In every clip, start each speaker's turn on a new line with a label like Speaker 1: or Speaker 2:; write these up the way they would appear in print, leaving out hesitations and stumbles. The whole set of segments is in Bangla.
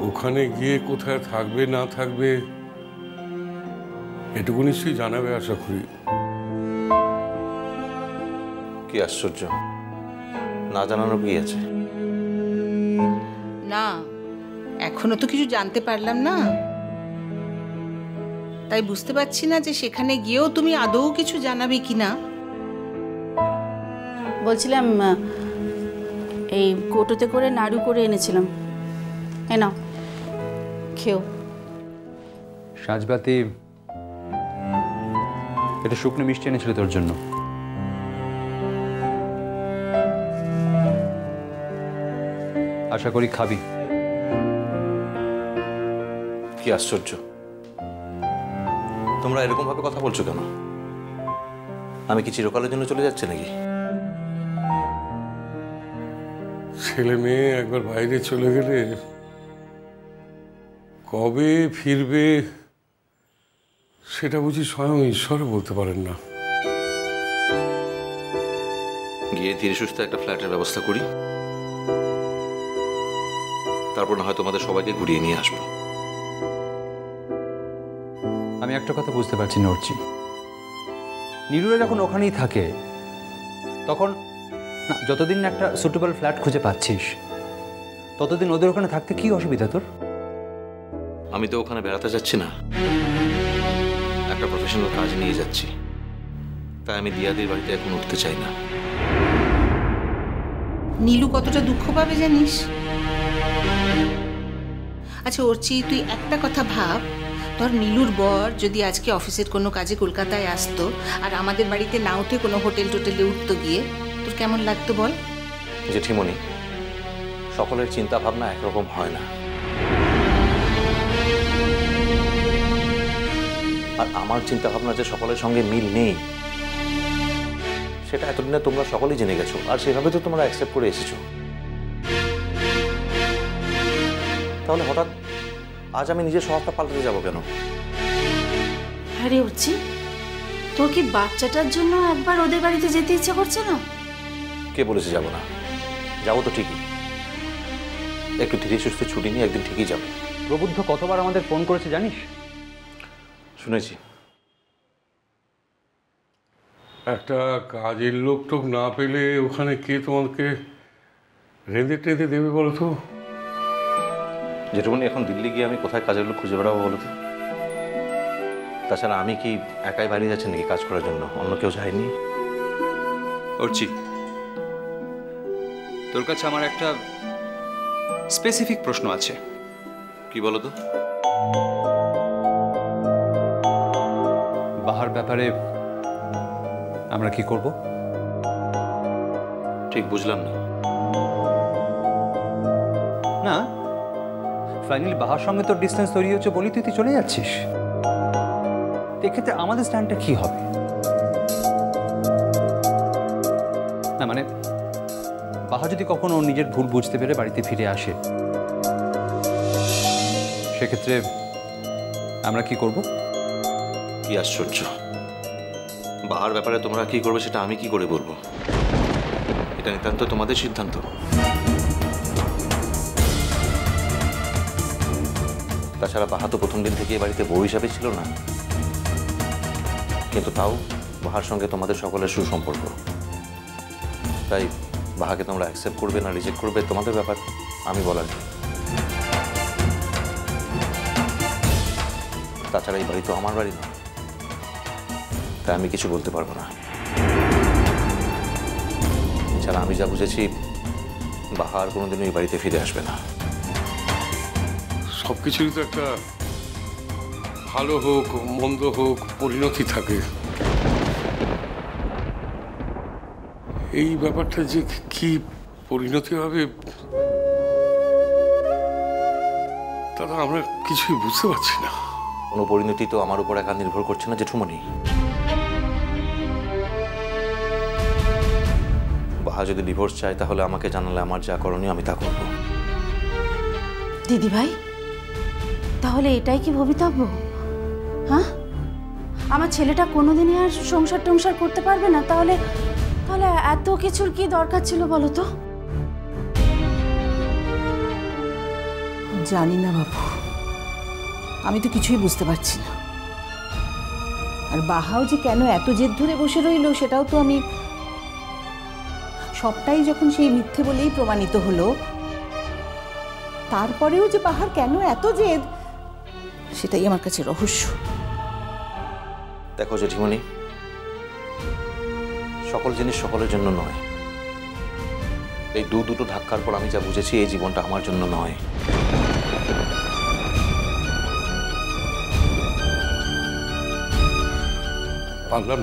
Speaker 1: ওখানে গিয়ে কোথায় থাকবে না থাকবে এটুকু নিশ্চয়ই জানাবে আশা করি।
Speaker 2: কি আশ্চর্য, না জানানো কি আছে?
Speaker 3: না, এখনো তো কিছু জানতে পারলাম না, তাই বুঝতে পারছি না যে সেখানে গিয়েও তুমি আদৌ কিছু জানাবে কিনা।
Speaker 4: বলছিলাম এই কৌটোতে করে নাড়ু করে এনেছিলাম, এ নাও খেও।
Speaker 5: সাজবাতি এটা শুকনো মিষ্টি এনেছিল তোর জন্য। আশা করি খাবি।
Speaker 2: কি আশ্চর্য, তোমরা এরকম ভাবে কথা বলছো কেন? আমি কি চিরকালের জন্য চলে যাচ্ছি নাকি?
Speaker 1: ছেলে মেয়ে একবার বাইরে চলে গেলে কবে ফিরবে সেটা বুঝি স্বয়ং ঈশ্বরও বলতে পারেন না।
Speaker 2: গিয়ে ধীরে সুস্থে একটা ফ্ল্যাটের ব্যবস্থা করি, তারপর না হয় তোমাদের সবাইকে ঘুরিয়ে নিয়ে আসবো।
Speaker 5: আমি একটা কথা বুঝতে পারছি না অর্চি, নীলুরা যখন ওখানেই থাকে তখন না, যতদিন একটা সুটেবল ফ্ল্যাট খুঁজে পাচ্ছিস ততদিন ওদের ওখানে থাকতে কি অসুবিধা তোর?
Speaker 2: আমি তো ওখানে বেড়াতে যাচ্ছি না, একটা প্রফেশনাল কাজ নিয়ে যাচ্ছি, তাই আমি দিয়াদির বাড়িতে এখন উঠতে চাই না।
Speaker 3: নীলু কতটা দুঃখ পাবে জানিস? আচ্ছা অর্চি, তুই একটা কথা ভাব, ধর নীলুর বর যদি আজকে অফিসের কোনো কাজে কলকাতায় আসতো আর আমাদের বাড়িতে না উঠে কোনো হোটেল টোটেলে উঠতো গিয়ে, তোর কেমন লাগতো বল?
Speaker 2: জেঠিমণি, সকলের চিন্তা ভাবনা একরকম হয় না, আর আমার চিন্তা ভাবনা যে সকলের সঙ্গে মিল নেই সেটা এতদিনে তোমরা সকলেই জেনে গেছো, আর সেভাবে তো তোমরা অ্যাকসেপ্ট করে এসেছো। তাহলে হঠাৎ আজ আমি নিজের স্বভাবটা পাল্টাতে যাবো কেন?
Speaker 4: আরে উঠছি, তোর কি বাচ্চাটার জন্য একবার ওদের বাড়িতে যেতে ইচ্ছে করছে না?
Speaker 2: কে বলেছে যাবো না? যাবো তো ঠিকই, একটু ধীরে সুস্থে ছুটি নিয়ে একদিন ঠিকই যাবো।
Speaker 5: প্রবুদ্ধ কতবার আমাদের ফোন করেছে জানিস?
Speaker 2: শুনেছি।
Speaker 1: একটা কাজের লোক টোক না পেলে ওখানে কে তোমাকে রেঁধে টেঁধে দেবে বলো তো?
Speaker 2: যেটুকুনি এখন দিল্লি গিয়ে আমি কোথায় কাজের লোক খুঁজে বেড়াবো বলো তো? তাছাড়া আমি কি একাই বাইরে যাচ্ছি নাকি কাজ করার জন্য? অন্য কেউ যায়নি।
Speaker 5: অর্চি, তোর কাছে আমার একটা স্পেসিফিক প্রশ্ন আছে।
Speaker 2: কি বলো তো?
Speaker 5: বাহার ব্যাপারে আমরা কি করব?
Speaker 2: ঠিক বুঝলাম না।
Speaker 5: না, ফাইনালি বাহার সঙ্গে তোর ডিস্টেন্স তৈরি হচ্ছে বলি তুই চলে যাচ্ছিস, এক্ষেত্রে আমাদের স্ট্যান্ডটা কি হবে? না মানে বাহা যদি কখনো নিজের ভুল বুঝতে পেরে বাড়িতে ফিরে আসে, সেক্ষেত্রে আমরা কি করব?
Speaker 2: কি আশ্চর্য, বাহার ব্যাপারে তোমরা কি করবে সেটা আমি কি করে বলবো? এটা নিতান্ত তোমাদের সিদ্ধান্ত। তাছাড়া বাহা তো প্রথম দিন থেকে বাড়িতে বউ হিসাবে ছিল না, কিন্তু তাও বাহার সঙ্গে তোমাদের সকলের সুসম্পর্ক, তাই বাহাকে তোমরা অ্যাকসেপ্ট করবে না রিজেক্ট করবে তোমাদের ব্যাপার, আমি বলার নেই। তাছাড়া এই বাড়ি তো আমার বাড়ি না, তাই আমি কিছু বলতে পারবো না। এছাড়া আমি যা বুঝেছি বাহার কোনোদিনও এই বাড়িতে ফিরে আসবে না।
Speaker 1: সবকিছুরই তো একটা ভালো হোক মন্দ হোক পরিণতি থাকে। এই ব্যাপারটা যে কি পরিণতি হবে তারা আমরা কিছুই বুঝতে পারছি না।
Speaker 2: কোনো পরিণতি তো আমার উপর একা নির্ভর করছে না জেঠুমণি। বাহা যদি ডিভোর্স চায় তাহলে আমাকে জানালে আমার যা করণীয় আমি তা করব।
Speaker 4: দিদি ভাই, তাহলে এটাই কি ভবিতব্য? হ্যাঁ, আমার ছেলেটা কোনোদিনই আর সংসার টংসার করতে পারবে না? তাহলে তাহলে এত কিছুর কি দরকার ছিল বলো তো?
Speaker 3: জানি না বাবু, আমি তো কিছুই বুঝতে পারছি না। আর বাহাও যে কেন এত জেদ ধরে বসে রইল সেটাও তো আমি, সবটাই যখন সেই মিথ্যে বলেই প্রমাণিত হলো, তারপরেও যে বাহার কেন এত জেদ সেটাই আমার কাছে রহস্য।
Speaker 2: দেখো জেঠিমণি, সকল জিনিস সকলের জন্য নয়। এই দুটো ধাক্কার পর আমি যা বুঝেছি এই জীবনটা আমার জন্য নয়।
Speaker 1: পারলাম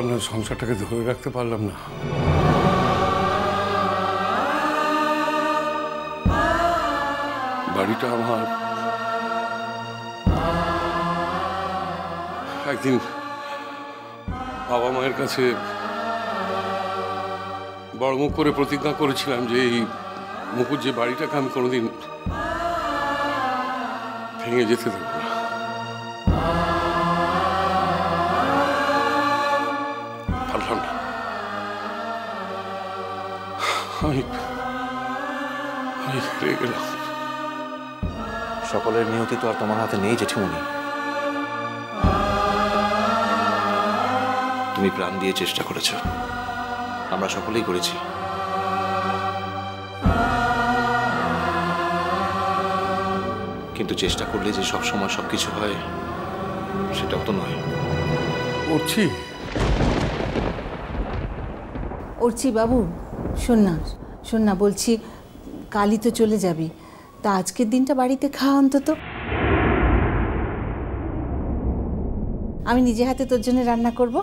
Speaker 1: না সংসারটাকে ধরে রাখতে পারলাম না। বাড়িটা আমার। একদিন বাবা মায়ের কাছে বড় মুখ করে প্রতিজ্ঞা করেছিলাম যে এই মুকুট যে বাড়িটাকে আমি কোনোদিন ভেঙে যেতে দেব না। পারলাম না। আমি হেরে গেলাম।
Speaker 2: সকলের নিয়তি তো আর তোমার হাতে নেই জেঠিমণি। তুমি প্রাণ দিয়ে চেষ্টা করেছ, আমরা সকলেই করেছি। কিন্তু চেষ্টা করলে যে সব সময় সবকিছু হয় সেটাও তো নয়।
Speaker 3: অর্চি বাবু, শোন না বলছি, কালই তো চলে যাবি, তা আজকের দিনটা বাড়িতে খাওয়া অন্তত। আমি নিজে হাতে তোর জন্য রান্না করব।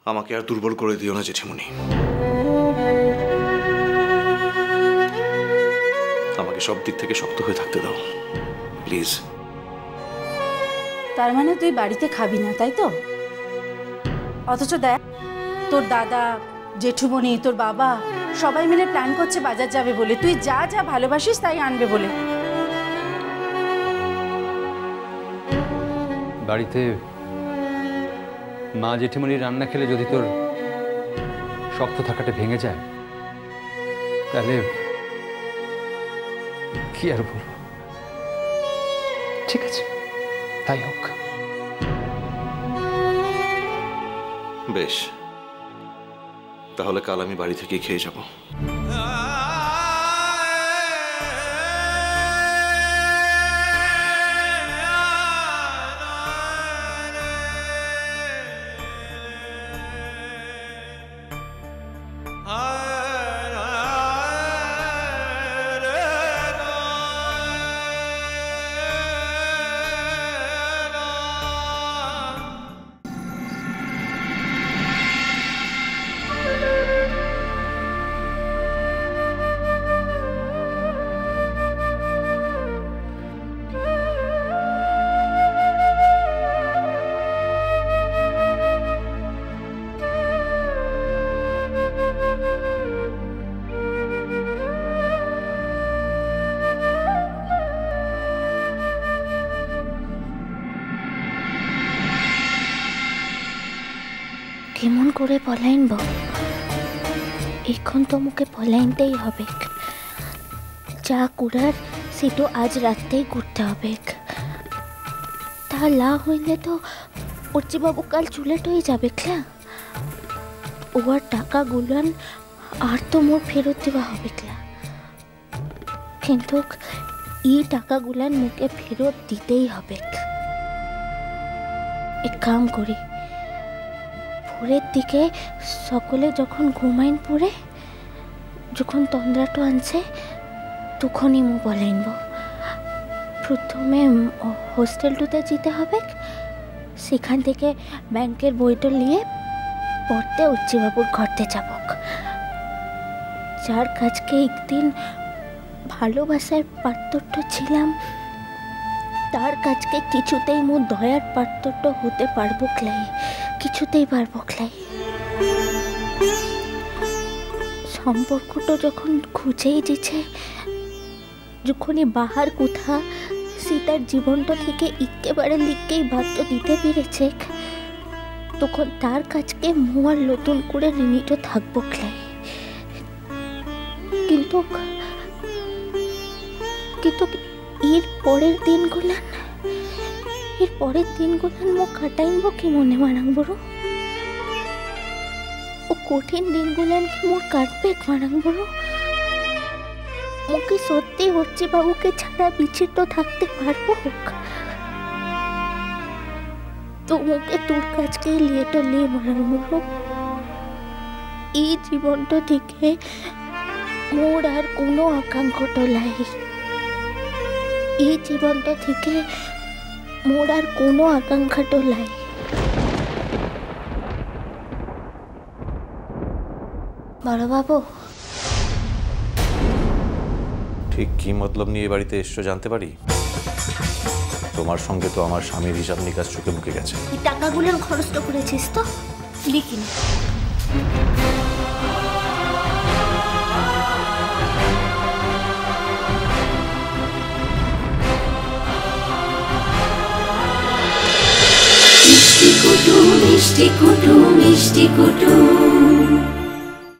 Speaker 2: আমাকে আর দুর্বল করে দিও না জেঠিমণি। আমাকে সব দিক থেকে শক্ত হয়ে থাকতে দাও প্লিজ।
Speaker 4: তার মানে তুই বাড়িতে খাবি না, তাই তো? অথচ দেখ, তোর দাদা, জেঠুমণি, তোর বাবা সবাই মিলে প্ল্যান করছে বাজার যাবে বলে। তুই যা যা ভালোবাসিস তাই আনবে বলে।
Speaker 5: বাড়িতে মা জেঠিমণির রান্না খেলে যদি তোর শক্ত থাকাটা ভেঙে যায়, তাহলে কি আর বলবো। ঠিক আছে, তাই হোক।
Speaker 2: বেশ, তাহলে কাল আমি বাড়ি থেকে খেয়ে যাব।
Speaker 6: কেমন করে পলাইনব? এখন তো মুখে পলাইনতেই হবে। যা কুড়ার সেটা আজ রাতেই করতে হবে। তা লা হইলে তো অর্চিবাবু কাল চুলেট হয়ে যাবে। ক্লা ওর টাকা গুলান আর তো মোর ফেরত দেওয়া হবে। ক্লা কিন্তু এই টাকা গুলান মুখে ফেরত দিতেই হবে। এক কাম করি, ভোরের দিকে সকলে যখন ঘুমাইন পড়ে, যখন তন্দ্রাটো আনছে, তখনই মু বলাইনব। প্রথমে হোস্টেলটুতে যেতে হবে, সেখান থেকে ব্যাংকের বইটা নিয়ে পড়তে অর্চিবাবুর ঘরতে যাব। যার কাছকে একদিন ভালোবাসার পাত্রটা ছিলাম, তার কাছকে কিছুতেই মু দয়ার পাত্রটা হতে পারবো ক্লাই, কিছুতেই পারবো ক্লাই। সম্পর্কটা যখন খুঁজেই দিচ্ছে, যখনই বাহার কোথা সীতার জীবনটা থেকে একেবারে লিখকেই বাধ্য দিতে পেরেছে, তখন তার কাছকে মু আর নতুন করে ঋণীটা থাকবো ক্লাই। বলতো? কিন্তু এর পরের দিনগুলান মো কাটাইব কি মনে মারাং বড়? ও কঠিন দিনগুলান কি মোর কাটবে মারাং বড়? মুকে সত্যি হচ্ছে বাবুকে ছাড়া বিচ্ছিন্ন থাকতে পারবো? তো মুকে তোর কাছকে লিয়েটা লিয়ে মারাং বড়। এই জীবনটা থেকে মোর আর কোনো আকাঙ্ক্ষা লাই। এই জীবনটা থেকে মোর আর কোনো আকাঙ্ক্ষা লাই। বড় বাবু,
Speaker 2: ঠিক কি মতলব নিয়ে বাড়িতে এসছো জানতে পারি? তোমার সঙ্গে তো আমার স্বামীর হিসাব নিকাশ চোখে মুখে গেছে।
Speaker 6: এই টাকাগুলো খরচ করেছিস তো? লিখি না।
Speaker 7: মিষ্টি কুটু মিষ্টি কুটু মিষ্টি কুটু।